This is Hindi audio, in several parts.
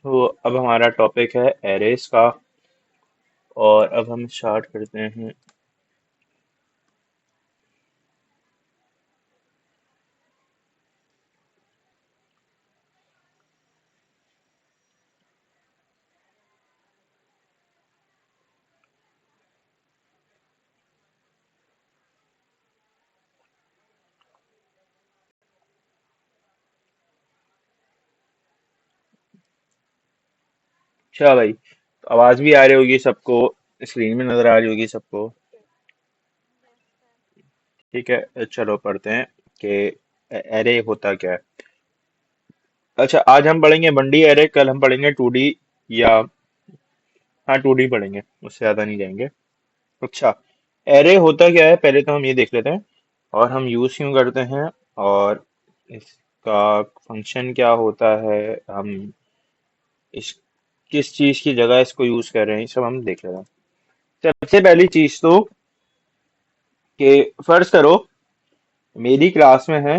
तो अब हमारा टॉपिक है एरेस का। और अब हम स्टार्ट करते हैं। अच्छा भाई, तो आवाज भी आ रही होगी सबको, स्क्रीन में नजर आ रही होगी सबको। ठीक है, चलो पढ़ते हैं कि एरे होता क्या है। अच्छा, आज हम पढ़ेंगे 1D एरे, कल हम पढ़ेंगे 2D। या हाँ, 2D पढ़ेंगे, उससे ज्यादा नहीं जाएंगे। अच्छा, एरे होता क्या है पहले तो हम ये देख लेते हैं। और हम यूज क्यों करते हैं, और इसका फंक्शन क्या होता है। हम इस किस चीज की जगह इसको यूज कर रहे हैं, ये सब हम देख लेते हैं। सबसे पहली चीज तो कि फर्ज करो मेरी क्लास में है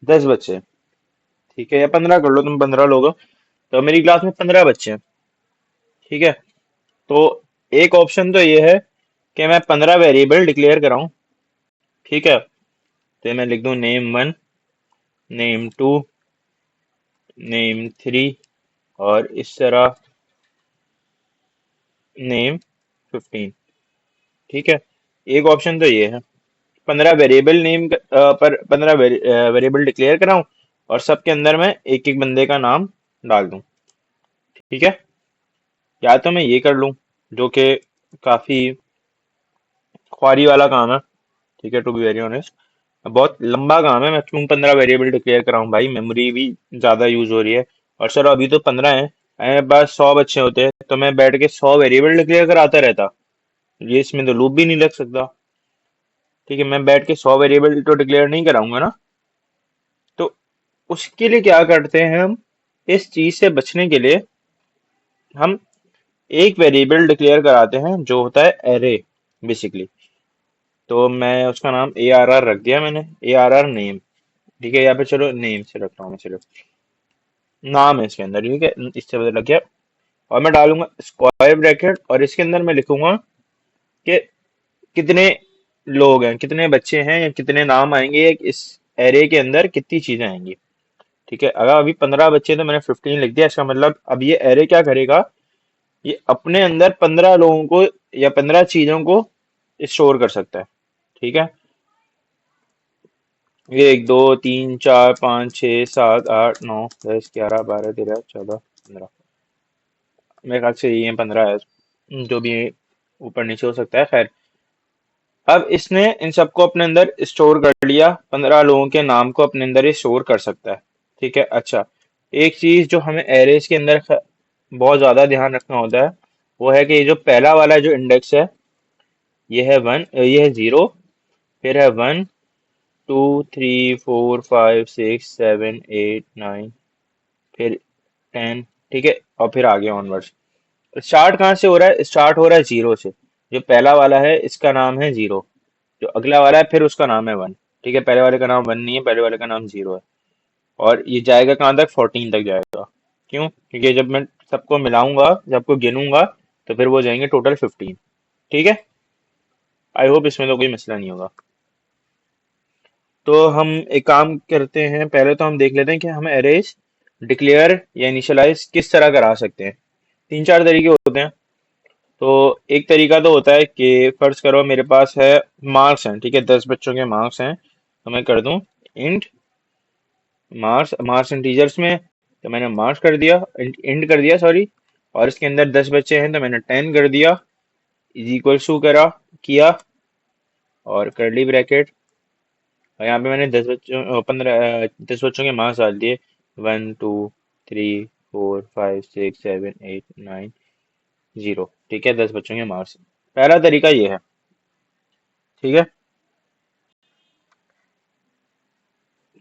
10 बच्चे। ठीक है, या 15 कर लो, तुम 15 लोग हो। तो मेरी क्लास में 15 बच्चे हैं। ठीक है, तो एक ऑप्शन तो ये है कि मैं 15 वेरिएबल डिक्लेयर कराऊं। ठीक है, तो मैं लिख दूं नेम 1, नेम 2, नेम 3, और इस तरह नेम 15। ठीक है, एक ऑप्शन तो ये है, 15 वेरिएबल पर 15 वेरिएबल डिक्लेयर कराऊं और सबके अंदर मैं एक एक बंदे का नाम डाल दूं। ठीक है, या तो मैं ये कर लूं, जो कि काफी ख्वारी वाला काम है। ठीक है, टू बी वेरी ऑनेस्ट, बहुत लंबा काम है। मैं क्यों 15 वेरिएबल डिक्लेयर कराऊं भाई, मेमोरी भी ज्यादा यूज हो रही है। और चलो अभी तो 15 है, मेरे पास 100 बच्चे होते हैं तो मैं बैठ के 100 वेरिएबल डिक्लेयर कराता रहता। ये इसमें तो लूप भी नहीं लग सकता। ठीक है, मैं बैठ के 100 वेरिएबल तो डिक्लेयर नहीं कराऊंगा ना। तो उसके लिए क्या करते हैं हम, इस चीज से बचने के लिए हम एक वेरिएबल डिक्लेयर कराते हैं जो होता है एरे बेसिकली। तो मैं उसका नाम ARR रख दिया, मैंने ARR नेम। ठीक है, या फिर चलो नेम से रख रहा हूँ मैं, चलो नाम है इसके अंदर। ठीक है, इससे पता लग गया। और मैं डालूंगा स्क्वायर ब्रैकेट, और इसके अंदर मैं लिखूंगा कि कितने लोग हैं, कितने बच्चे हैं, या कितने नाम आएंगे, या इस एरे के अंदर कितनी चीजें आएंगी। ठीक है, अगर अभी 15 बच्चे हैं तो मैंने 15 लिख दिया। इसका मतलब अब ये एरे क्या करेगा, ये अपने अंदर 15 लोगों को या 15 चीजों को स्टोर कर सकता है। ठीक है, 1 2 3 4 5 6 7 8 9 10 11 12 13 14 15। मेरे ख्याल से ये 15 है, जो भी ऊपर नीचे हो सकता है, खैर। अब इसने इन सबको अपने अंदर स्टोर कर लिया, 15 लोगों के नाम को अपने अंदर ये स्टोर कर सकता है। ठीक है, अच्छा, एक चीज जो हमें एरेज के अंदर बहुत ज्यादा ध्यान रखना होता है, वो है कि ये जो पहला वाला जो इंडेक्स है, ये है 1, ये है 0, फिर है 1 2 3 4 5 6 7 8 9, फिर 10। ठीक है, और फिर आगे ऑनवर्ड्स। स्टार्ट कहाँ से हो रहा है, स्टार्ट हो रहा है 0 से। जो पहला वाला है इसका नाम है 0, जो अगला वाला है फिर उसका नाम है 1। ठीक है, पहले वाले का नाम 1 नहीं है, पहले वाले का नाम 0 है। और ये जाएगा कहाँ तक, 14 तक जाएगा। क्यों, क्योंकि जब मैं सबको मिलाऊंगा, सबको गिनूंगा, तो फिर वो जाएंगे टोटल 15। ठीक है, आई होप इसमें तो कोई मसला नहीं होगा। तो हम एक काम करते हैं, पहले तो हम देख लेते हैं कि हम अरेज डिक्लेयर या इनिशियलाइज किस तरह करा सकते हैं। तीन चार तरीके होते हैं। तो एक तरीका तो होता है कि फर्ज करो मेरे पास है मार्क्स हैं। ठीक है, 10 बच्चों के मार्क्स हैं, तो मैं कर दूं इंट मार्क्स, मार्क्स इंटीजर्स में। तो मैंने मार्क्स कर दिया, इंट कर दिया सॉरी। और इसके अंदर 10 बच्चे हैं तो मैंने 10 कर दिया, इज इक्वल टू करा किया, और करली ब्रैकेट। और यहाँ पे मैंने 10 बच्चों के मार्क्स डाल दिए, 1 2 3 4 5 6 7 8 9 0। ठीक है, 10 बच्चों के मार्क्स। पहला तरीका ये है। ठीक है,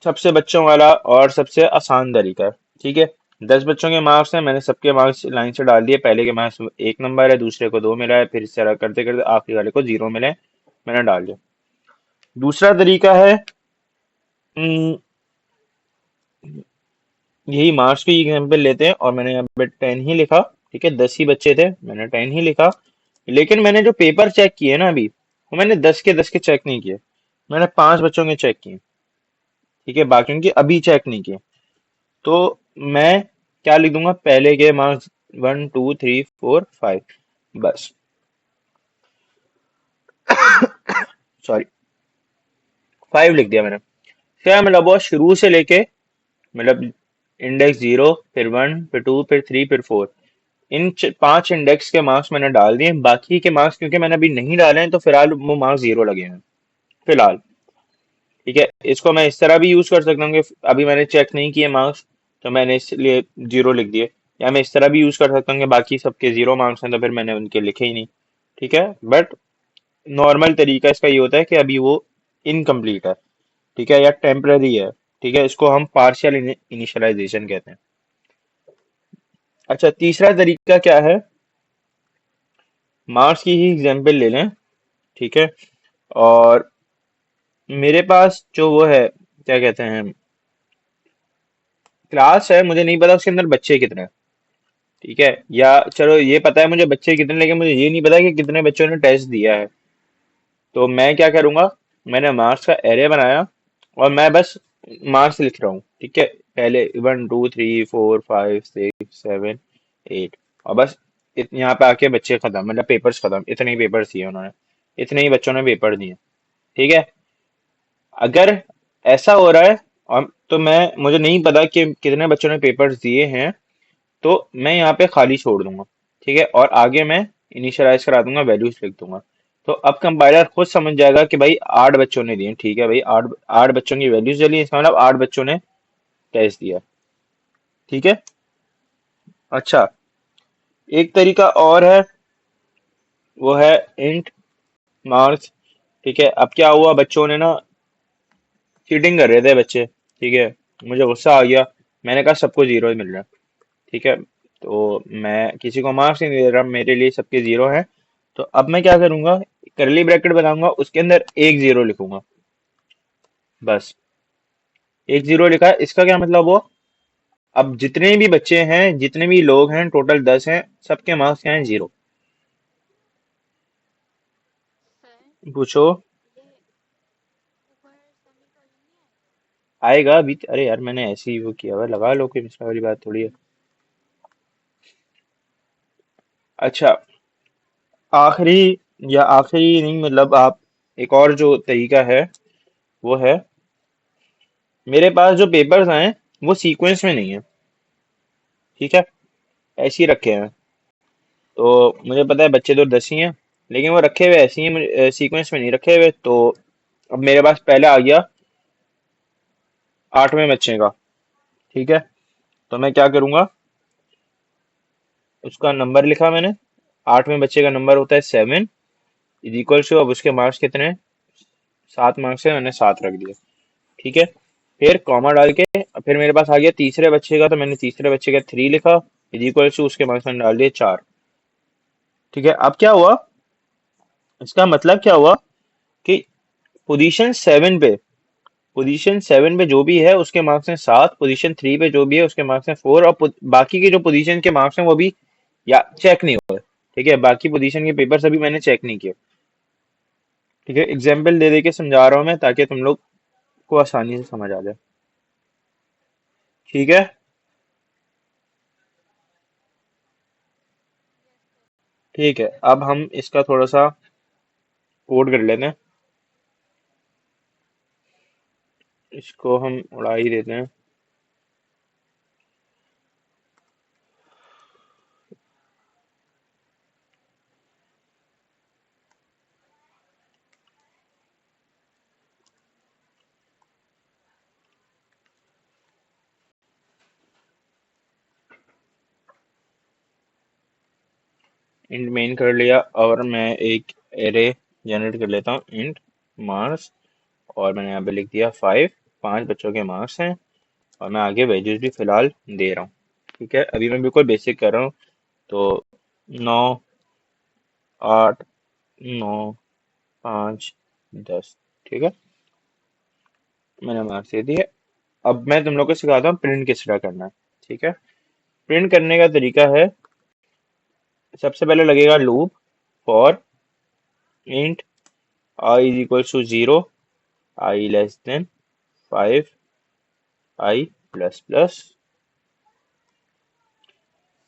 सबसे बच्चों वाला और सबसे आसान तरीका है। ठीक है, 10 बच्चों के मार्क्स हैं, मैंने सबके मार्क्स लाइन से डाल दिए। पहले के मार्क्स 1 नंबर है, दूसरे को 2 मिला है, फिर इस तरह करते करते आखिरी वाले को 0 मिले, मैंने डाल दिया। दूसरा तरीका है, हम्म, यही मार्क्स की एग्जाम्पल लेते हैं और मैंने यहाँ पे 10 ही लिखा। ठीक है, 10 ही बच्चे थे, मैंने 10 ही लिखा। लेकिन मैंने जो पेपर चेक किए ना अभी, वो मैंने 10 के चेक नहीं किए, मैंने 5 बच्चों के चेक किए। ठीक है, बाकियों की अभी चेक नहीं किए। तो मैं क्या लिख दूंगा, पहले के मार्क्स 1 2 3 4 5, बस। सॉरी, 5 लिख दिया मैंने। क्या मतलब वो शुरू से लेके, मतलब इंडेक्स 0, फिर 1, फिर 2, फिर 3, फिर 4, इन 5 इंडेक्स के मार्क्स मैंने डाल दिए। बाकी के मार्क्स क्योंकि मैंने अभी नहीं डाले हैं, तो फिलहाल वो मार्क्स 0 लगे हैं फिलहाल। ठीक है, इसको मैं इस तरह भी यूज कर सकता हूँ कि अभी मैंने चेक नहीं किए मार्क्स, तो मैंने इसलिए 0 लिख दिए। या मैं इस तरह भी यूज कर सकता हूँ कि बाकी सबके 0 मार्क्स हैं, तो फिर मैंने उनके लिखे ही नहीं। ठीक है, बट नॉर्मल तरीका इसका ये होता है कि अभी वो इनकम्प्लीट है। ठीक है, या टेम्पररी है। ठीक है, इसको हम पार्शियल इनिशियलाइजेशन कहते हैं। अच्छा, तीसरा तरीका क्या है, मार्क्स की ही एग्जाम्पल ले लें। ठीक है, और मेरे पास जो वो है, क्या कहते हैं, क्लास है, मुझे नहीं पता उसके अंदर बच्चे कितने हैं। ठीक है, या चलो ये पता है मुझे बच्चे कितने, लेकिन मुझे ये नहीं पता कि कितने बच्चों ने टेस्ट दिया है। तो मैं क्या करूंगा, मैंने मार्क्स का एरे बनाया और मैं बस मार्क्स लिख रहा हूँ। ठीक है, पहले 1 2 3 4 5 6 7 8, और बस यहाँ पे आके बच्चे खत्म, मतलब पेपर्स खत्म, इतने ही पेपर्स दिए उन्होंने, इतने ही बच्चों ने पेपर दिए। ठीक है, अगर ऐसा हो रहा है और तो मैं, मुझे नहीं पता कि कितने बच्चों ने पेपर्स दिए हैं, तो मैं यहाँ पे खाली छोड़ दूंगा। ठीक है, और आगे मैं इनिशियलाइज करा दूंगा, वैल्यूज लिख दूंगा। तो अब कंपाइलर खुद समझ जाएगा कि भाई 8 बच्चों ने दिए। ठीक है भाई, आठ आठ बच्चों की वैल्यूज चली, इसका मतलब 8 बच्चों ने टेस्ट दिया। ठीक है। अच्छा, एक तरीका और है, वो है इंट मार्क्स। ठीक है, अब क्या हुआ, बच्चों ने ना चीटिंग कर रहे थे बच्चे। ठीक है, मुझे गुस्सा आ गया, मैंने कहा सबको 0 ही मिल रहा है। ठीक है, तो मैं किसी को मार्क्स नहीं दे रहा, मेरे लिए सबके 0 हैं। तो अब मैं क्या करूंगा, करली ब्रैकेट बनाऊंगा, उसके अंदर एक 0 लिखूंगा, बस। एक 0 लिखा है, इसका क्या मतलब हुआ, अब जितने भी बच्चे हैं, जितने भी लोग हैं, टोटल 10 हैं, सबके मार्क्स क्या हैं, 0। पूछो। आएगा अभी, अरे यार मैंने ऐसे ही वो किया हुआ है, लगा लो, कोई मसला वाली बात थोड़ी है। अच्छा, आखिरी, या आखिरी नहीं, मतलब आप, एक और जो तरीका है वो है, मेरे पास जो पेपर्स आए हैं वो सीक्वेंस में नहीं है। ठीक है, ऐसे ही रखे हैं। तो मुझे पता है बच्चे तो 10 ही हैं, लेकिन वो रखे हुए ऐसे ही हैं, सीक्वेंस में नहीं रखे हुए। तो अब मेरे पास पहले आ गया 8वें बच्चे का। ठीक है, तो मैं क्या करूंगा, उसका नंबर लिखा मैंने, 8वें बच्चे का नंबर होता है 7, इज इक्वल टू, अब उसके मार्क्स कितने हैं, 7 मार्क्स है, मैंने 7 रख दिया। ठीक है, फिर कॉमा डाल के, फिर मेरे पास आ गया तीसरे बच्चे का, तो मैंने तीसरे बच्चे का 3 लिखा, इज इक्वल टू, उसके मार्क्स मैंने डाल दिए 4। ठीक है, अब क्या हुआ, इसका मतलब क्या हुआ कि पोजीशन 7 पे, पोजीशन 7 पे जो भी है उसके मार्क्स हैं 7, पोजीशन 3 पे जो भी है उसके मार्क्स हैं 4, और बाकी के जो पोजीशन के मार्क्स हैं वो भी या चेक नहीं हुए। ठीक है, बाकी पोजीशन के पेपर्स अभी मैंने चेक नहीं किए। ठीक है, एग्जाम्पल दे दे के समझा रहा हूँ मैं, ताकि तुम लोग को आसानी से समझ आ जाए। ठीक है। ठीक है, अब हम इसका थोड़ा सा कोड कर लेते हैं, इसको हम उड़ा ही देते हैं। इंट मेन कर लिया, और मैं एक एरे जनरेट कर लेता हूँ, इंट मार्क्स, और मैंने यहाँ पे लिख दिया 5, 5 बच्चों के मार्क्स हैं, और मैं आगे वेजेस भी फिलहाल दे रहा हूँ। ठीक है, अभी मैं बिल्कुल बेसिक कर रहा हूँ। तो 9, 8, 9, 5, 10। ठीक है, मैंने मार्क्स दे दिए। अब मैं तुम लोग को सिखाता हूँ प्रिंट किस तरह करना है। ठीक है। प्रिंट करने का तरीका है, सबसे पहले लगेगा loop for int i is equal to 0, i less than 5, i plus plus,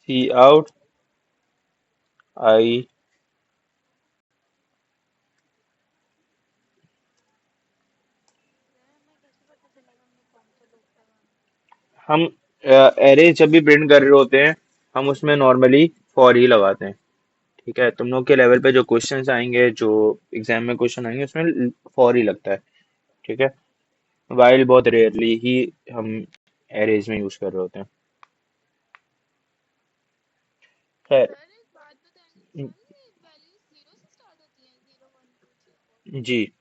c out i. हम एरे जब भी प्रिंट कर रहे होते हैं, हम उसमें नॉर्मली फॉर ही लगाते हैं। ठीक है, तुम लोग के लेवल पे जो क्वेश्चंस आएंगे, जो एग्जाम में क्वेश्चन आएंगे, उसमें फॉर ही लगता है। ठीक है, वाइल बहुत रेयरली ही हम एरेज में यूज कर रहे होते हैं। खैर। जी।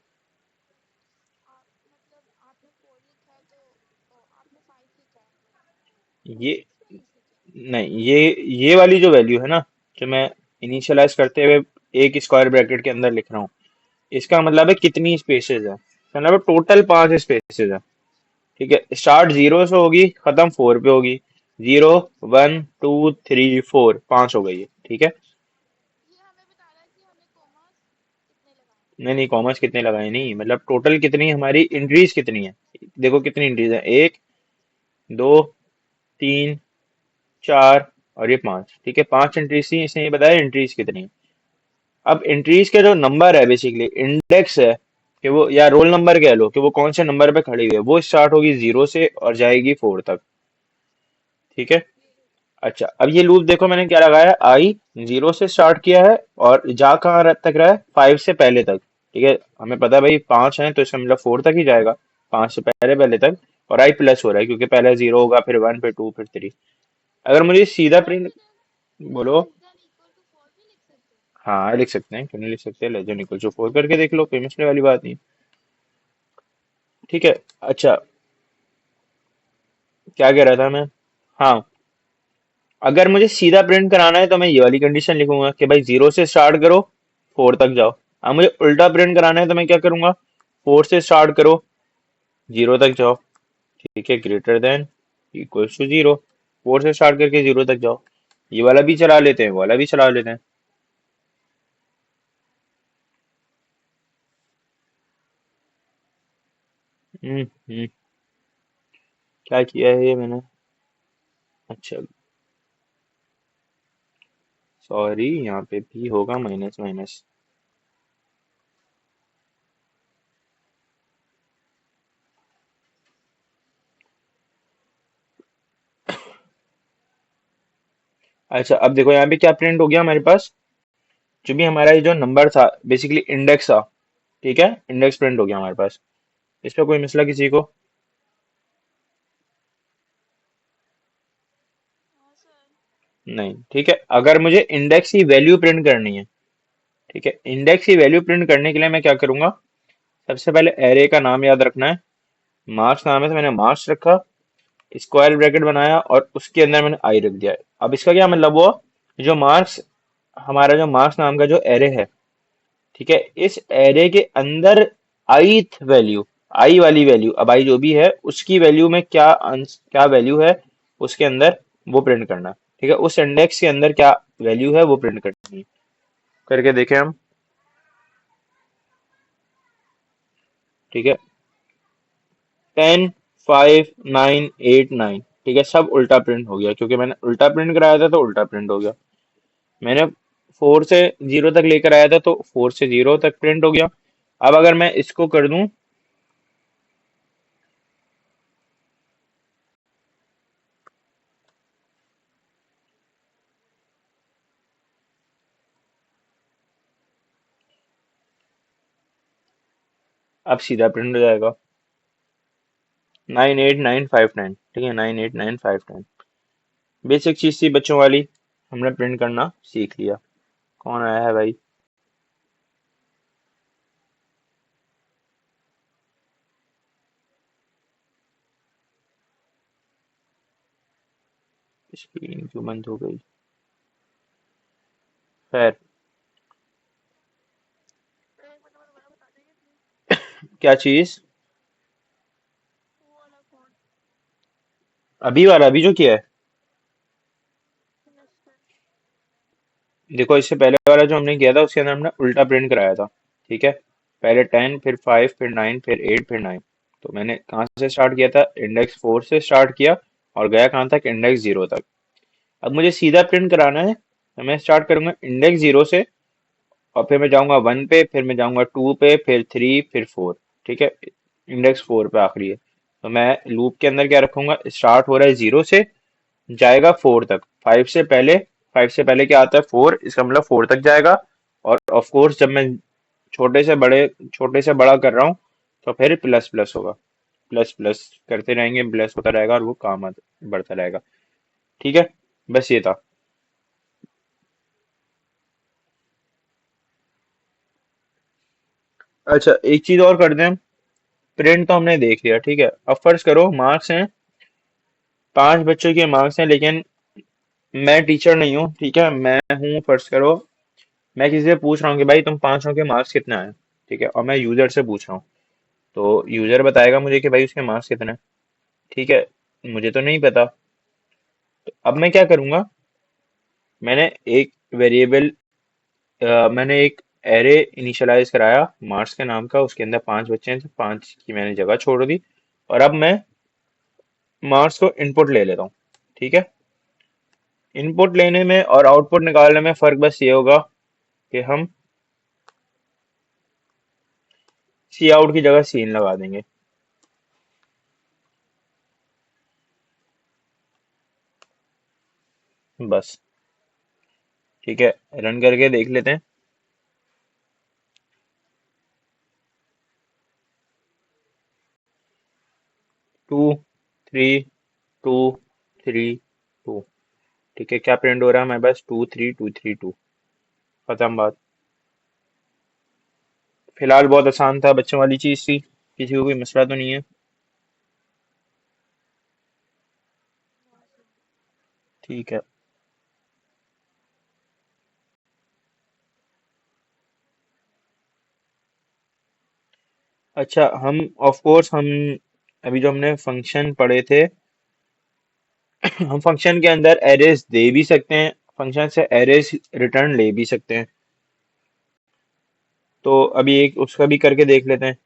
ये नहीं, ये वाली जो वैल्यू है ना, जो मैं इनिशियलाइज करते हुए एक स्क्वायर ब्रैकेट के अंदर लिख रहा हूँ, इसका मतलब है कितनी स्पेसेस है, इसका मतलब टोटल 5 स्पेसेस है। ठीक है, स्टार्ट 0 से होगी, खत्म 4 पे होगी। 0, 1, 2, 3, 4, 5 हो गई है। ठीक है। नहीं नहीं, कॉमर्स कितने लगाए नहीं, मतलब टोटल कितनी हमारी एंट्रीज कितनी है। देखो कितनी एंट्रीज है, 1, 2, 3, 4 और ये 5। ठीक है, 5 एंट्रीज थी, इसने ये बताया एंट्रीज कितनी है। अब एंट्रीज का जो नंबर है, बेसिकली इंडेक्स है, कि वो या रोल नंबर कह लो, कि वो कौन से नंबर पे खड़ी हुई है, वो स्टार्ट होगी 0 से और जाएगी 4 तक। ठीक है। अच्छा, अब ये लूप देखो मैंने क्या लगाया, आई 0 से स्टार्ट किया है और जा कहाँ तक रहा है, 5 से पहले तक। ठीक है, हमें पता है भाई 5 है तो इसका मतलब 4 तक ही जाएगा, 5 से पहले पहले तक। और आई प्लस हो रहा है क्योंकि पहले 0 होगा, फिर 1, फिर 2, फिर 3। अगर मुझे सीधा प्रिंट। बोलो। हाँ, लिख सकते हैं, क्यों नहीं लिख सकते, लेजर इक्वल टू 4 करके देख लो, कोई मसले वाली बात नहीं। ठीक है। अच्छा, क्या कह रहा था मैं। हाँ, अगर मुझे सीधा प्रिंट कराना है तो मैं ये वाली कंडीशन लिखूंगा कि भाई 0 से स्टार्ट करो, 4 तक जाओ। अब मुझे उल्टा प्रिंट कराना है तो मैं क्या करूंगा, 4 से स्टार्ट करो, 0 तक जाओ। ठीक है, ग्रेटर देन इक्वल टू 0, 4 से स्टार्ट करके 0 तक जाओ। ये वाला भी चला लेते हैं, वो वाला भी चला लेते हैं। हम्म। क्या किया है ये मैंने। अच्छा, सॉरी, यहाँ पे भी होगा माइनस माइनस। अच्छा, अब देखो यहाँ पे क्या प्रिंट हो गया हमारे पास, जो भी हमारा ये जो नंबर था, बेसिकली इंडेक्स था। ठीक है, इंडेक्स प्रिंट हो गया हमारे पास। इस पे कोई मसला किसी को। नहीं, ठीक है, अगर मुझे इंडेक्स की वैल्यू प्रिंट करनी है। ठीक है, इंडेक्स की वैल्यू प्रिंट करने के लिए मैं क्या करूंगा, सबसे पहले एरे का नाम याद रखना है। मार्क्स नाम है तो मैंने मार्क्स रखा, स्क्वायर ब्रैकेट बनाया और उसके अंदर मैंने आई रख दिया। अब इसका क्या मतलब हुआ, जो मार्क्स, हमारा जो मार्क्स नाम का जो एरे है, ठीक है, इस एरे के अंदर ith वैल्यू, आई वाली वैल्यू, अब आई जो भी है उसकी वैल्यू में क्या वैल्यू है उसके अंदर, वो प्रिंट करना। ठीक है, उस इंडेक्स के अंदर क्या वैल्यू है वो प्रिंट करनी है। करके देखें हम। ठीक है, 10, 5, 9, 8, 9। ठीक है, सब उल्टा प्रिंट हो गया क्योंकि मैंने उल्टा प्रिंट कराया था तो उल्टा प्रिंट हो गया। मैंने 4 से 0 तक लेकर आया था तो 4 से 0 तक प्रिंट हो गया। अब अगर मैं इसको कर दूं, अब सीधा प्रिंट हो जाएगा 98959। ठीक है, 98959। बेसिक चीज थी बच्चों वाली, हमने प्रिंट करना सीख लिया। कौन आया है भाई। स्क्रीन क्यों बंद हो गई। खैर, क्या चीज। अभी वाला, अभी जो किया है। देखो इससे पहले वाला जो हमने किया था उसके अंदर हमने उल्टा प्रिंट कराया था। ठीक है, पहले 10 फिर 5 फिर 9 फिर 8 फिर 9। तो मैंने कहाँ से स्टार्ट किया था, इंडेक्स 4 से स्टार्ट किया और गया कहाँ तक, इंडेक्स 0 तक। अब मुझे सीधा प्रिंट कराना है तो मैं स्टार्ट करूंगा इंडेक्स 0 से और फिर मैं जाऊंगा 1 पे, फिर मैं जाऊंगा 2 पे, फिर 3 फिर 4। ठीक है, इंडेक्स 4 पे आखिरी है। तो मैं लूप के अंदर क्या रखूंगा, स्टार्ट हो रहा है 0 से, जाएगा 4 तक। 5 से पहले क्या आता है, 4, इसका मतलब 4 तक जाएगा। और ऑफ कोर्स जब मैं छोटे से बड़ा कर रहा हूँ तो फिर प्लस प्लस होगा। प्लस प्लस करते रहेंगे, प्लस होता रहेगा और वो बढ़ता रहेगा। ठीक है, बस ये था। अच्छा, एक चीज और कर दें हम। प्रिंट तो हमने देख लिया, ठीक है। अब फर्ज करो मार्क्स हैं, 5 बच्चों के मार्क्स हैं, लेकिन मैं टीचर नहीं हूँ, ठीक है। मैं हूँ, फर्ज करो मैं किसी से पूछ रहा हूँ कि भाई तुम पांचों के मार्क्स कितने आए। ठीक है, और मैं यूजर से पूछ रहा हूँ। तो यूजर बताएगा मुझे कि भाई उसके मार्क्स कितने हैं। ठीक है, मुझे तो नहीं पता। अब मैं क्या करूंगा, मैंने एक वेरिएबल मैंने एक एरे इनिशियलाइज कराया मार्क्स के नाम का, उसके अंदर 5 बच्चे हैं तो 5 की मैंने जगह छोड़ दी। और अब मैं मार्क्स को इनपुट ले लेता हूँ। ठीक है, इनपुट लेने में और आउटपुट निकालने में फर्क बस ये होगा कि हम सी आउट की जगह सीन लगा देंगे। बस, ठीक है, रन करके देख लेते हैं। 2 3 2 3 2। ठीक है, क्या प्रिंट हो रहा है हमारे पास, 2 3 2 3 2। खत्म बात। फिलहाल बहुत आसान था, बच्चों वाली चीज थी, किसी को कोई मसला तो नहीं है। ठीक है। अच्छा, हम ऑफ कोर्स हम अभी जो हमने फंक्शन पढ़े थे, हम फंक्शन के अंदर एरेज दे भी सकते हैं, फंक्शन से एरेज रिटर्न ले भी सकते हैं। तो अभी एक उसका भी करके देख लेते हैं।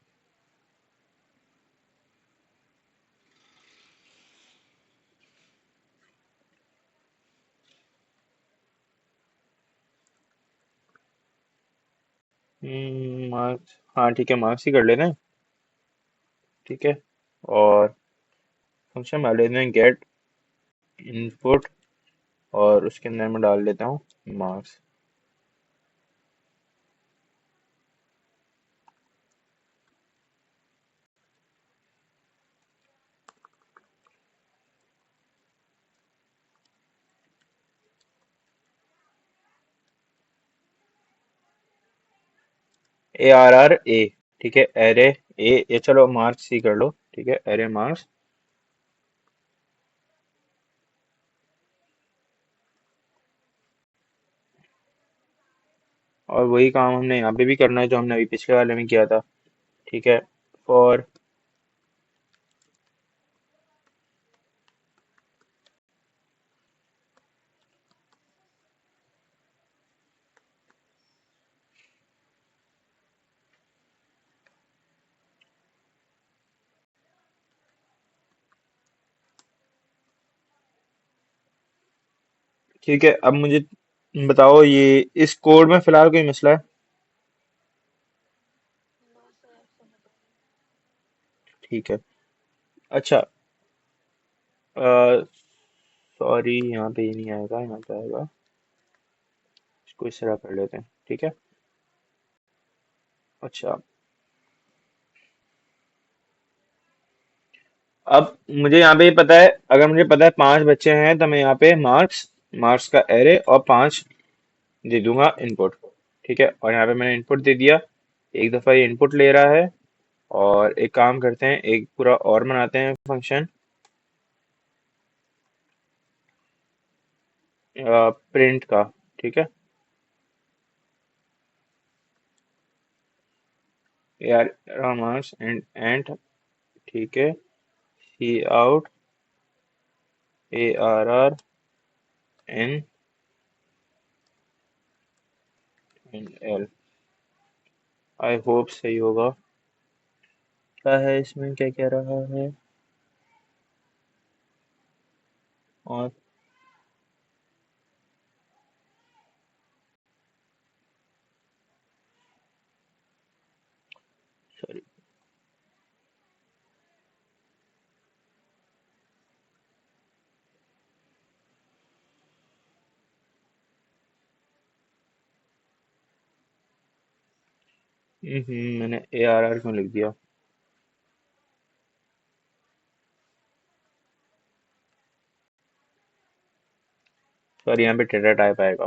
मार्क्स, हाँ ठीक है, मार्क्स ही कर लेते हैं। ठीक है, और फंक्शन में डाल लेते हैं गेट इनपुट, और उसके अंदर मैं डाल देता हूँ मार्क्स। ARR A। ठीक है, एरे ए, ये चलो मार्क्स ही कर लो, ठीक है, एरे मार्क्स। और वही काम हमने यहाँ पे भी करना है जो हमने अभी पिछले वाले में किया था। ठीक है, फॉर, ठीक है। अब मुझे बताओ, ये इस कोड में फिलहाल कोई मसला है? ठीक है। अच्छा, सॉरी, यहाँ पे ये नहीं आएगा, यहाँ पे आएगा। इसको इस तरह कर लेते हैं, ठीक है। अच्छा, अब मुझे यहाँ पे पता है, अगर मुझे पता है 5 बच्चे हैं तो मैं यहाँ पे मार्क्स, मार्क्स का एरे और 5 दे दूंगा इनपुट। ठीक है, और यहाँ पे मैंने इनपुट दे दिया। एक दफा ये इनपुट ले रहा है। और एक काम करते हैं, एक पूरा और बनाते हैं फंक्शन प्रिंट का। ठीक है, यार मार्क्स एंड ठीक है, C out ARR N L. I hope सही होगा। क्या है इसमें, क्या कह रहा है? और सॉरी। मैंने ए आर आर क्यों लिख दिया? सॉरी, यहाँ पे डेटा टाइप आएगा।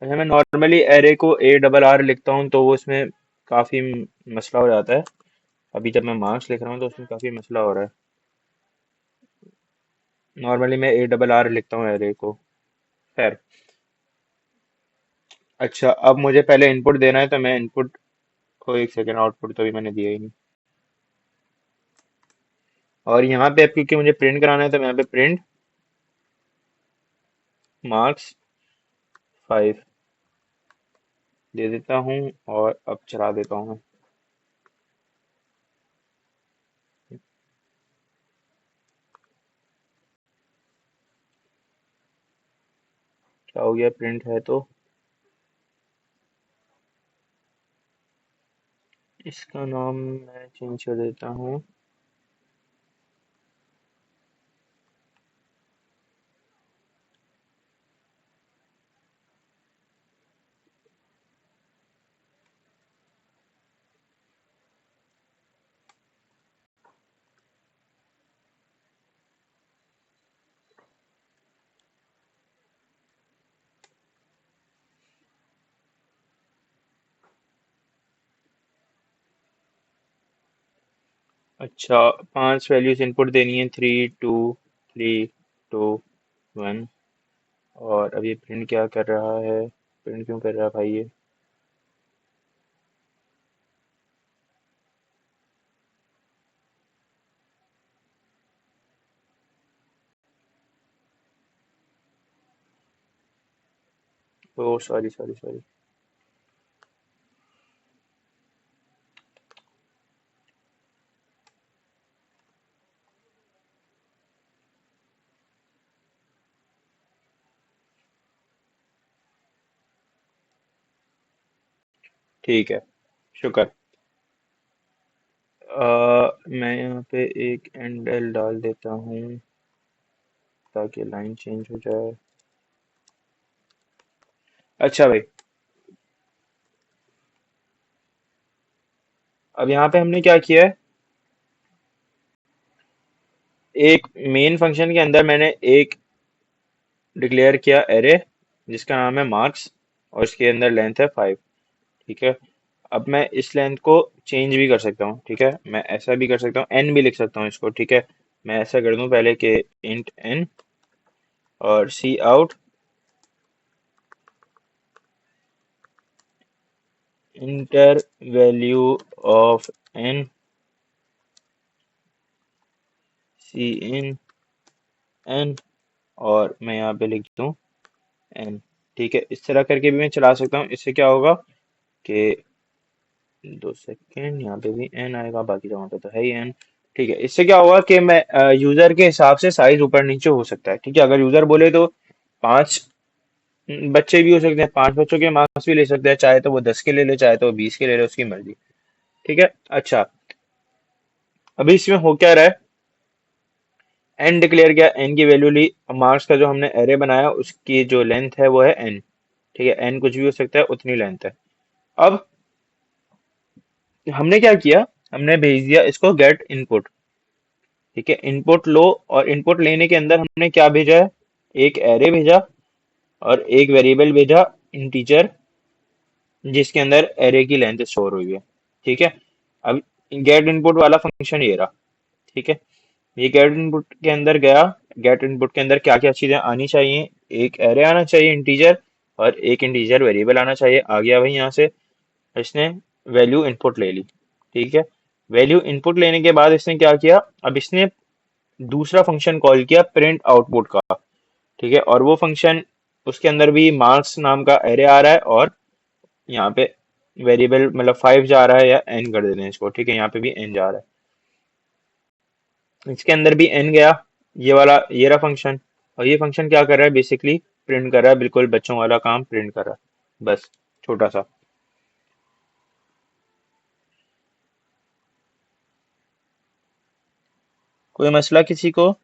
अच्छा, मैं नॉर्मली एरे को ए डबल आर लिखता हूँ तो वो उसमें काफी मसला हो जाता है। अभी जब मैं मार्क्स लिख रहा हूँ तो उसमें काफी मसला हो रहा है। नॉर्मली मैं ए डबल आर लिखता हूँ एरे को। खैर। अच्छा, अब मुझे पहले इनपुट देना है तो मैं इनपुट को, एक सेकेंड, आउटपुट तो अभी मैंने दिया ही नहीं। और यहाँ पे अब क्योंकि मुझे प्रिंट कराना है तो मैं यहाँ पे प्रिंट मार्क्स 5 दे देता हूँ और अब चला देता हूँ मैं। क्या हो गया, प्रिंट है तो। इसका नाम मैं चेंज कर देता हूँ। अच्छा, 5 वैल्यूज इनपुट देनी है, 3 2 3 2 1। और अब ये प्रिंट क्या कर रहा है? प्रिंट क्यों कर रहा है भाई ये? ओ सॉरी सॉरी सॉरी। ठीक है, शुक्र। मैं यहाँ पे एक एंड एल डाल देता हूँ ताकि लाइन चेंज हो जाए। अच्छा भाई, अब यहाँ पे हमने क्या किया है? एक मेन फंक्शन के अंदर मैंने एक डिक्लेयर किया एरे जिसका नाम है मार्क्स, और इसके अंदर लेंथ है 5। ठीक है। अब मैं इस लेंथ को चेंज भी कर सकता हूँ। ठीक है, मैं ऐसा भी कर सकता हूँ, एन भी लिख सकता हूँ इसको। ठीक है, मैं ऐसा कर दूं पहले कि इंट एन और C out enter value of N C in N, और मैं यहाँ पे लिख दूं एन। ठीक है, इस तरह करके भी मैं चला सकता हूँ। इससे क्या होगा कि 2 सेकेंड, यहाँ पे भी एन आएगा, बाकी जगह पे तो है ही एन। ठीक है, इससे क्या होगा कि मैं यूजर के हिसाब से साइज ऊपर नीचे हो सकता है। ठीक है, अगर यूजर बोले तो 5 बच्चे भी हो सकते हैं, 5 बच्चों के मार्क्स भी ले सकते हैं, चाहे तो वो 10 के ले ले, चाहे तो वो 20 के ले ले, उसकी मर्जी। ठीक है। अच्छा, अभी इसमें हो क्या रहा है? एन डिक्लेयर किया, एन की वैल्यू ली, मार्क्स का जो हमने एरे बनाया उसकी जो लेंथ है वो है एन। ठीक है, एन कुछ भी हो सकता है, उतनी लेंथ है। अब हमने क्या किया? हमने भेज दिया इसको गेट इनपुट। ठीक है, इनपुट लो, और इनपुट लेने के अंदर हमने क्या भेजा है? एक एरे भेजा और एक वेरिएबल भेजा, इंटीजर, जिसके अंदर एरे की लेंथ स्टोर हुई है। ठीक है। अब गेट इनपुट वाला फंक्शन ये रहा। ठीक है, ये गेट इनपुट के अंदर गया। गेट इनपुट के अंदर क्या क्या चीजें आनी चाहिए? एक एरे आना चाहिए इंटीजर, और एक इंटीजर वेरिएबल आना चाहिए। आ गया भाई यहाँ से, इसने वैल्यू इनपुट ले ली। ठीक है, वैल्यू इनपुट लेने के बाद इसने क्या किया, अब इसने दूसरा फंक्शन कॉल किया प्रिंट आउटपुट का। ठीक है, और वो फंक्शन उसके अंदर भी मार्क्स नाम का एरे आ रहा है, और यहाँ पे वेरिएबल मतलब 5 जा रहा है, या एन कर देते हैं इसको। ठीक है, यहाँ पे भी एन जा रहा है, इसके अंदर भी एन गया। ये वाला ये रहा फंक्शन, और ये फंक्शन क्या कर रहा है, बेसिकली प्रिंट कर रहा है, बिल्कुल बच्चों वाला काम प्रिंट कर रहा है, बस छोटा सा। कोई मसला किसी को?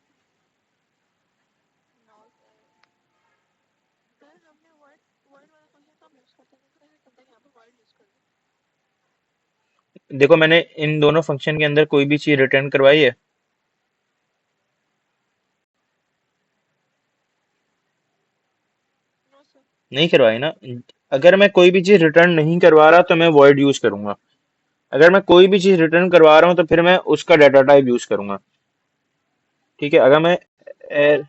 देखो मैंने इन दोनों फंक्शन के अंदर कोई भी चीज रिटर्न करवाई है? नहीं करवाई ना। अगर मैं कोई भी चीज रिटर्न नहीं करवा रहा तो मैं वॉइड यूज करूंगा। अगर मैं कोई भी चीज रिटर्न करवा रहा हूँ तो फिर मैं उसका डाटा टाइप यूज करूंगा। ठीक है, अगर मैं ए,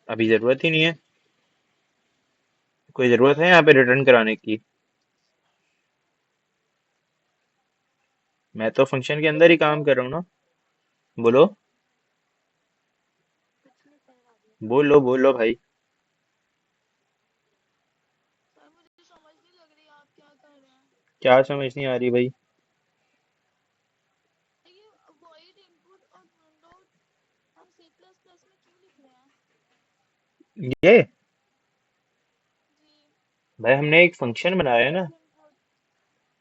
अभी जरूरत ही नहीं है। कोई जरूरत है यहाँ पे रिटर्न कराने की? मैं तो फंक्शन के अंदर ही काम कर रहा हूँ ना। बोलो, बोलो बोलो भाई। क्या समझ नहीं आ रही भाई? ये भाई हमने एक फंक्शन बनाया है ना।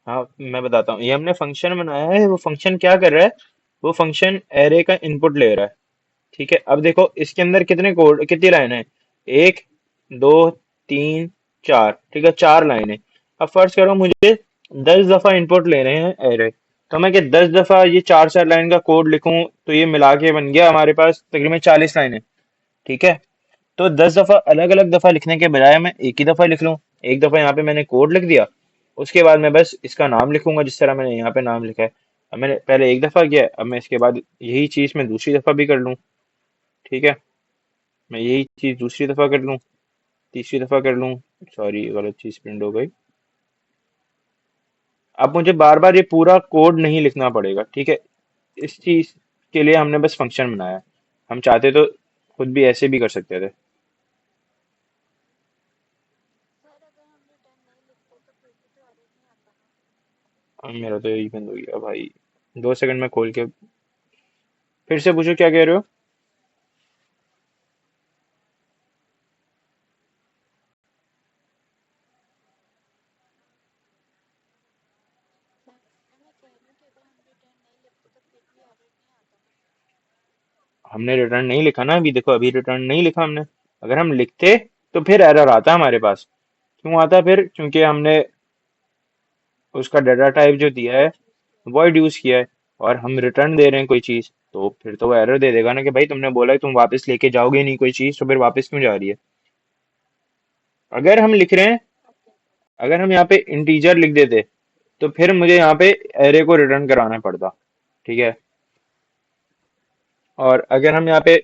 हाँ मैं बताता हूँ, ये हमने फंक्शन बनाया है, वो फंक्शन क्या कर रहा है, वो फंक्शन एरे का इनपुट ले रहा है। ठीक है, अब देखो इसके अंदर कितने कोड, कितनी लाइन है, एक, दो, तीन, चार। ठीक है, चार लाइन है। अब फर्ज करो मुझे 10 दफा इनपुट ले रहे हैं एरे, तो मैं क्या 10 दफा ये चार चार लाइन का कोड लिखूं, तो ये मिला के बन गया हमारे पास तकरीबन 40 लाइन है। ठीक है, तो 10 दफा अलग अलग दफा लिखने के बजाय मैं एक ही दफा लिख लूं। एक दफा यहाँ पे मैंने कोड लिख दिया, उसके बाद मैं बस इसका नाम लिखूंगा जिस तरह मैंने यहाँ पे नाम लिखा है। अब मैंने पहले एक दफा किया, अब मैं इसके बाद यही चीज मैं दूसरी दफा भी कर लूं। ठीक है, मैं यही चीज दूसरी दफा कर लूं, तीसरी दफा कर लूं। सॉरी, गलत चीज प्रिंट हो गई। अब मुझे बार बार ये पूरा कोड नहीं लिखना पड़ेगा। ठीक है, इस चीज के लिए हमने बस फंक्शन बनाया है। हम चाहते तो खुद भी ऐसे भी कर सकते थे। अब मेरा तो यही बंद हो गया भाई। 2 सेकंड में खोल के फिर से पूछो, क्या कह रहे हो? हमने रिटर्न नहीं लिखा ना अभी, देखो अभी रिटर्न नहीं लिखा हमने। अगर हम लिखते तो फिर एरर आता हमारे पास। क्यों आता फिर? क्योंकि हमने उसका डाटा टाइप जो दिया है वॉइड यूज किया है, और हम रिटर्न दे रहे हैं कोई चीज, तो फिर तो वो एरर दे देगा ना कि भाई तुमने बोला है तुम वापस लेके जाओगे नहीं कोई चीज, तो फिर वापस क्यों जा रही है। अगर हम लिख रहे हैं, अगर हम यहाँ पे इंटीजर लिख देते तो फिर मुझे यहाँ पे एरे को रिटर्न कराना पड़ता। ठीक है, और अगर हम यहाँ पे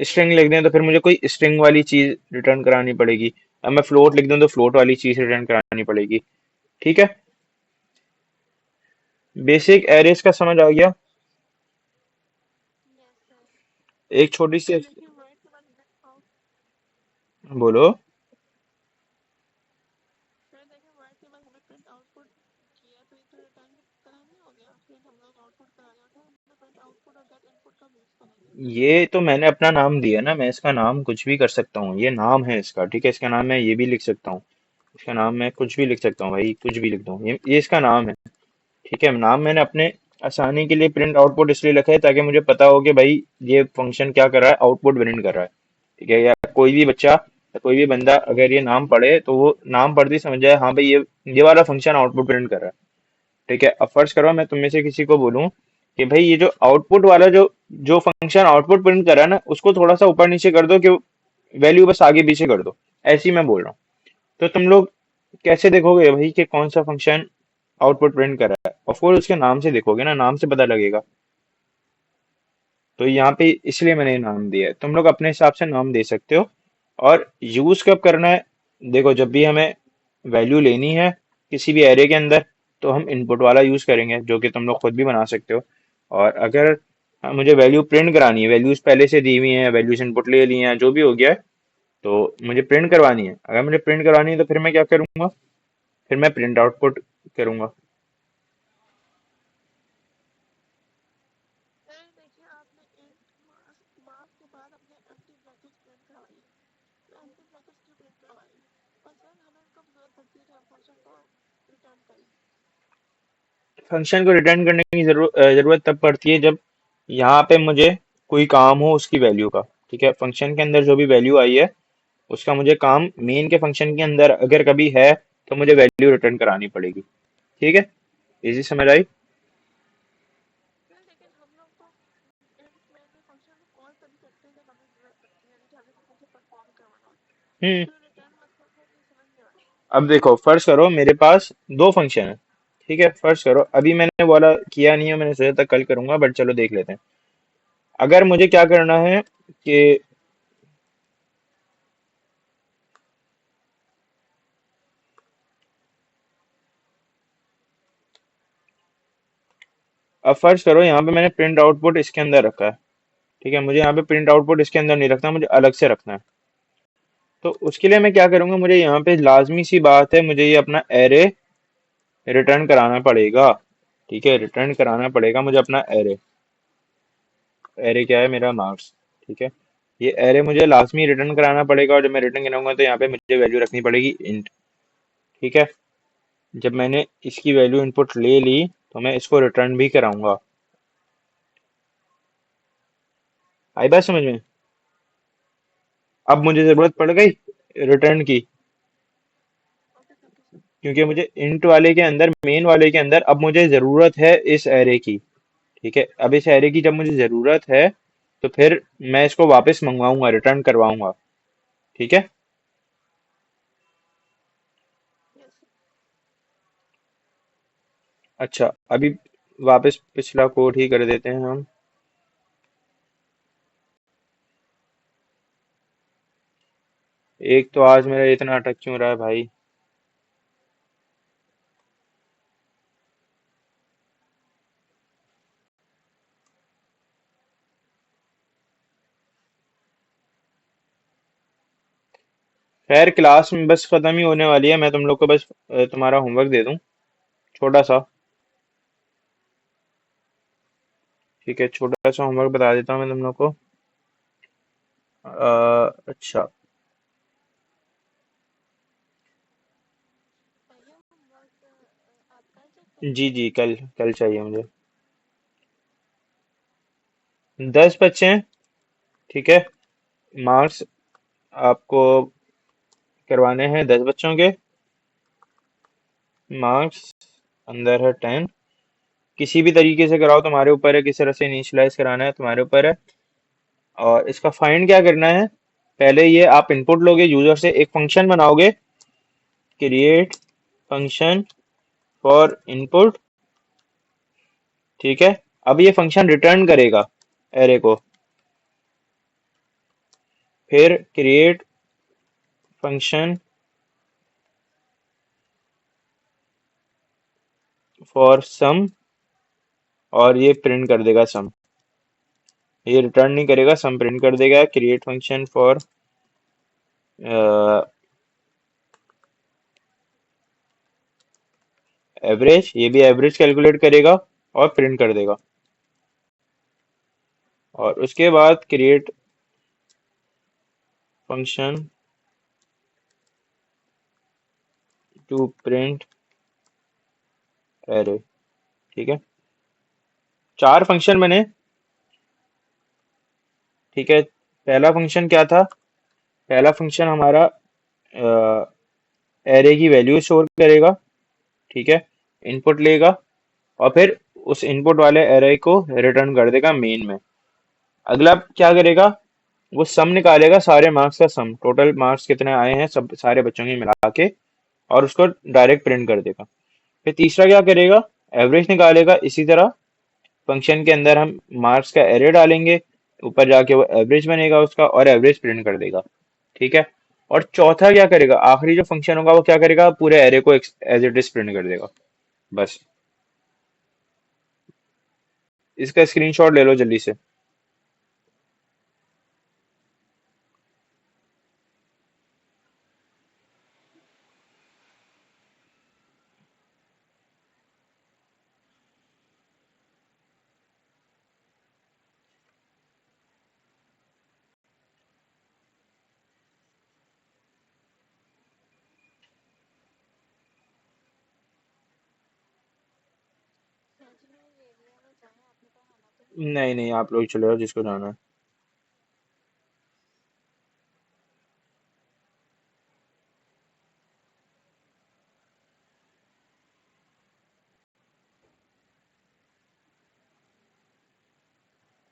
स्ट्रिंग लिख दें तो फिर मुझे कोई स्ट्रिंग वाली चीज रिटर्न करानी पड़ेगी। अब मैं फ्लोट लिख दूं तो फ्लोट वाली चीज रिटर्न करानी पड़ेगी। ठीक है, बेसिक एरेस का समझ आ गया। एक छोटी सी, बोलो। ये तो मैंने अपना नाम दिया ना, मैं इसका नाम कुछ भी कर सकता हूँ, ये नाम है इसका। ठीक है, इसका नाम मैं ये भी लिख सकता हूँ, इसका नाम मैं कुछ भी लिख सकता हूँ भाई, कुछ भी लिख दूँ, ये इसका नाम है। ठीक है, नाम मैंने अपने आसानी के लिए प्रिंट आउटपुट इसलिए रखा है ताकि मुझे पता हो कि भाई ये फंक्शन क्या कर रहा है, आउटपुट प्रिंट कर रहा है। ठीक है, या कोई भी बच्चा या कोई भी बंदा अगर ये नाम पढ़े तो वो नाम पढ़ते ही समझ जाए हाँ भाई ये वाला फंक्शन आउटपुट प्रिंट कर रहा है। ठीक है, अब फर्ज करो मैं तुम में से किसी को बोलूं कि भाई ये जो आउटपुट वाला जो जो फंक्शन आउटपुट प्रिंट कर रहा है ना, उसको थोड़ा सा ऊपर नीचे कर दो कि वैल्यू बस आगे पीछे कर दो। ऐसे ही मैं बोल रहा हूँ, तो तुम लोग कैसे देखोगे भाई कि कौन सा फंक्शन आउटपुट प्रिंट कर रहा है? ऑफ कोर्स उसके नाम से देखोगे ना, नाम से पता लगेगा। तो यहाँ पे इसलिए मैंने ये नाम दिया है, तुम लोग अपने हिसाब से नाम दे सकते हो। और यूज कब करना है, देखो जब भी हमें वैल्यू लेनी है किसी भी एरे के अंदर, तो हम इनपुट वाला यूज करेंगे, जो कि तुम लोग खुद भी बना सकते हो। और अगर मुझे वैल्यू प्रिंट करानी है, वैल्यूज पहले से दी हुई हैं, वैल्यूज इनपुट ले ली हैं, जो भी हो गया है, तो मुझे प्रिंट करवानी है। अगर मुझे प्रिंट करवानी है तो फिर मैं क्या करूंगा, फिर मैं प्रिंट आउटपुट करूंगा। नहीं, देखिए आपने इंट मार्क्स मार्क्स के बाद अपने एम्प्टी ब्रैकेट्स प्रिंट करवाई, तो एम्प्टी ब्रैकेट्स क्यों प्रिंट करवाई? और सर हमें कब जरूरत पड़ती है कि हम फंक्शन को रिटर्न करें? फंक्शन को रिटर्न करने की जरूरत तब पड़ती है जब यहाँ पे मुझे कोई काम हो उसकी वैल्यू का। ठीक है, फंक्शन के अंदर जो भी वैल्यू आई है उसका मुझे काम मेन के फंक्शन के अंदर अगर कभी है तो मुझे वैल्यू रिटर्न करानी पड़ेगी। ठीक है, इजी समझ आई? फिर लेकिन हम लोग तो इंट मेन में फंक्शन को कॉल तभी करते हैं जब हमें जरूरत पड़ती है, यानी कि हमें कुछ उसे परफॉर्म करवाना होता है। हम्म। फिर रिटर्न मतलब है कि समझ नहीं आ रहा। अब देखो, फर्ज करो मेरे पास दो फंक्शन है। ठीक है, फर्ज करो, अभी मैंने वाला किया नहीं है, मैंने सोचा था कल करूंगा, बट चलो देख लेते हैं। अगर मुझे क्या करना है कि अब फर्ज करो यहाँ पे मैंने प्रिंट आउटपुट इसके अंदर रखा है। ठीक है, मुझे यहाँ पे प्रिंट आउटपुट इसके अंदर नहीं रखना, मुझे अलग से रखना है। तो उसके लिए मैं क्या करूंगा, मुझे यहाँ पे लाजमी सी बात है, मुझे ये अपना एरे रिटर्न कराना पड़ेगा। ठीक है, रिटर्न कराना पड़ेगा मुझे अपना एरे। एरे क्या है, मेरा मार्क्स। ठीक है, ये एरे मुझे लाजमी रिटर्न कराना पड़ेगा, और जब मैं रिटर्न कराऊंगा तो यहाँ पे मुझे वैल्यू रखनी पड़ेगी इंट। ठीक है, जब मैंने इसकी वैल्यू इनपुट ले ली तो मैं इसको रिटर्न भी कराऊंगा। आई बात समझ में? अब मुझे जरूरत पड़ गई रिटर्न की, ओके सर, ओके सर। क्योंकि मुझे इंट वाले के अंदर, मेन वाले के अंदर अब मुझे जरूरत है इस एरे की। ठीक है, अब इस एरे की जब मुझे जरूरत है तो फिर मैं इसको वापस मंगवाऊंगा, रिटर्न करवाऊंगा। ठीक है। Yes sir. अच्छा, अभी वापस पिछला कोड ही कर देते हैं हम। एक तो आज मेरा इतना अटक क्यों रहा है भाई। खैर, क्लास में बस खत्म ही होने वाली है, मैं तुम लोग को बस तुम्हारा होमवर्क दे दूं, छोटा सा। ठीक है, छोटा सा होमवर्क बता देता हूँ मैं तुम लोग को। अच्छा। ये होमवर्क आप कल चेक करेंगे? जी जी, कल कल चाहिए मुझे। 10 बच्चे हैं। ठीक है, मार्क्स आपको करवाने हैं 10 बच्चों के। मार्क्स अंदर है 10। किसी भी तरीके से कराओ, तुम्हारे ऊपर है, किस तरह से इनिशियलाइज कराना है तुम्हारे ऊपर है। और इसका फाइंड क्या करना है, पहले ये आप इनपुट लोगे यूजर से, एक फंक्शन बनाओगे, क्रिएट फंक्शन फॉर इनपुट। ठीक है, अब ये फंक्शन रिटर्न करेगा एरे को। फिर क्रिएट फंक्शन फॉर सम, और ये प्रिंट कर देगा सम। ये रिटर्न नहीं करेगा, सम प्रिंट कर देगा। क्रिएट फंक्शन फॉर एवरेज, ये भी एवरेज कैलकुलेट करेगा और प्रिंट कर देगा। और उसके बाद create function to print array. ठीक है, 4 फंक्शन बने। ठीक है, पहला फंक्शन क्या था, पहला फंक्शन हमारा एरे की वैल्यू स्टोर करेगा। ठीक है, इनपुट लेगा और फिर उस इनपुट वाले एरे को रिटर्न कर देगा मेन में। अगला क्या करेगा, वो सम निकालेगा, सारे मार्क्स का सम, टोटल मार्क्स कितने आए हैं सब सारे बच्चों के मिला के, और उसको डायरेक्ट प्रिंट कर देगा। फिर तीसरा क्या करेगा, एवरेज निकालेगा। इसी तरह फंक्शन के अंदर हम मार्क्स का एरे डालेंगे, ऊपर जाके वो एवरेज बनेगा उसका, और एवरेज प्रिंट कर देगा। ठीक है, और चौथा क्या करेगा, आखिरी जो फंक्शन होगा वो क्या करेगा, पूरे एरे को एज इट इज प्रिंट कर देगा। बस इसका स्क्रीनशॉट ले लो जल्दी से। सच में ये एरिया में जाए, आपने तो आना तो नहीं है। नहीं नहीं, आप लोग चले जाओ जिसको जाना है।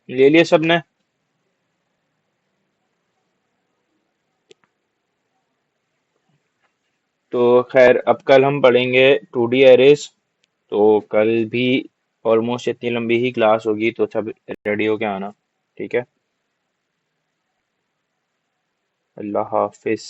ले लिया सबने? तो खैर अब कल हम पढ़ेंगे 2D एरेज। तो कल भी ऑलमोस्ट इतनी लंबी ही क्लास होगी, तो सब रेडी होके आना। ठीक है। अल्लाह हाफिज।